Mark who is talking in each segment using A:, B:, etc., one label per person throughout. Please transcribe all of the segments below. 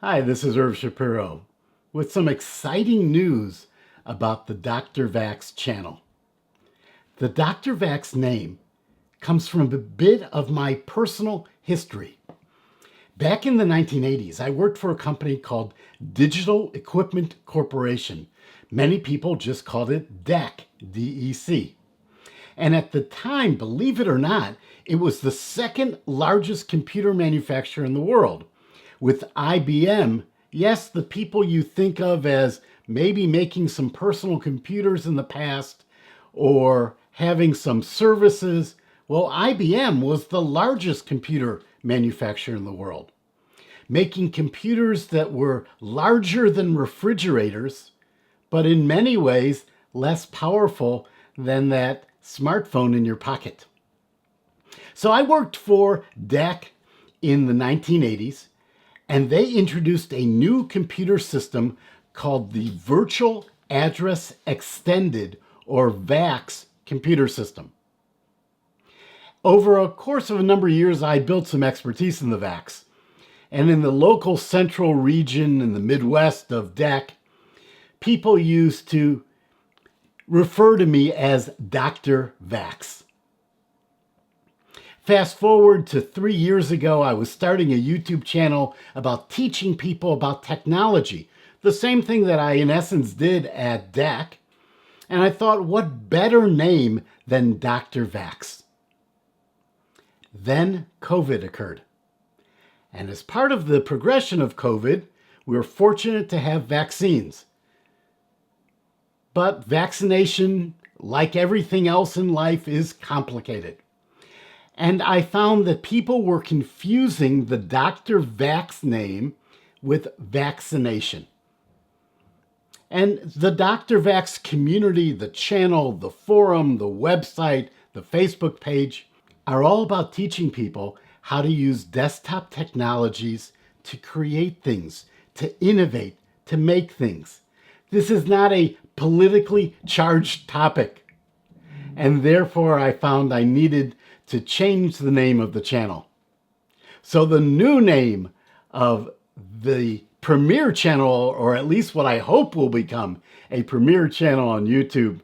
A: Hi, this is Irv Shapiro with some exciting news about the DrVAX channel. The DrVAX name comes from a bit of my personal history. Back in the 1980s, I worked for a company called Digital Equipment Corporation. Many people just called it DEC, D-E-C. And at the time, believe it or not, it was the second largest computer manufacturer in the world, with IBM, yes, the people you think of as maybe making some personal computers in the past or having some services. Well, IBM was the largest computer manufacturer in the world, making computers that were larger than refrigerators, but in many ways less powerful than that smartphone in your pocket. So I worked for DEC in the 1980s, and they introduced a new computer system called the Virtual Address Extended, or VAX, computer system. Over a course of a number of years, I built some expertise in the VAX. And in the local central region in the Midwest of DEC, people used to refer to me as Dr. VAX. Fast forward to 3 years ago, I was starting a YouTube channel about teaching people about technology. The same thing that I, in essence, did at DEC. And I thought, what better name than Dr. VAX? Then COVID occurred. And as part of the progression of COVID, we were fortunate to have vaccines. But vaccination, like everything else in life, is complicated. And I found that people were confusing the Dr. Vax name with vaccination. And the Dr. Vax community, the channel, the forum, the website, the Facebook page, are all about teaching people how to use desktop technologies to create things, to innovate, to make things. This is not a politically charged topic. And therefore, I found I needed to change the name of the channel. So the new name of the premier channel, or at least what I hope will become a premier channel on YouTube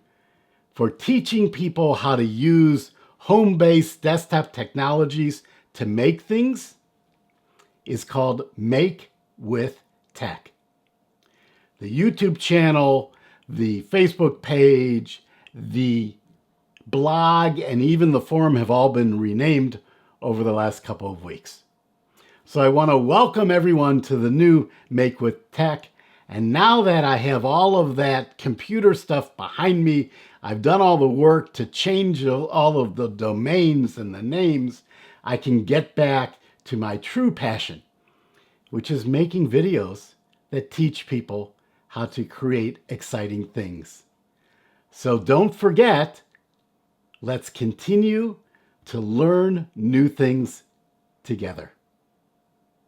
A: for teaching people how to use home-based desktop technologies to make things, is called MakeWithTech. The YouTube channel, the Facebook page, the blog, and even the forum have all been renamed over the last couple of weeks. So I want to welcome everyone to the new MakeWithTech. And now that I have all of that computer stuff behind me, I've done all the work to change all of the domains and the names, I can get back to my true passion, which is making videos that teach people how to create exciting things. So don't forget, let's continue to learn new things together.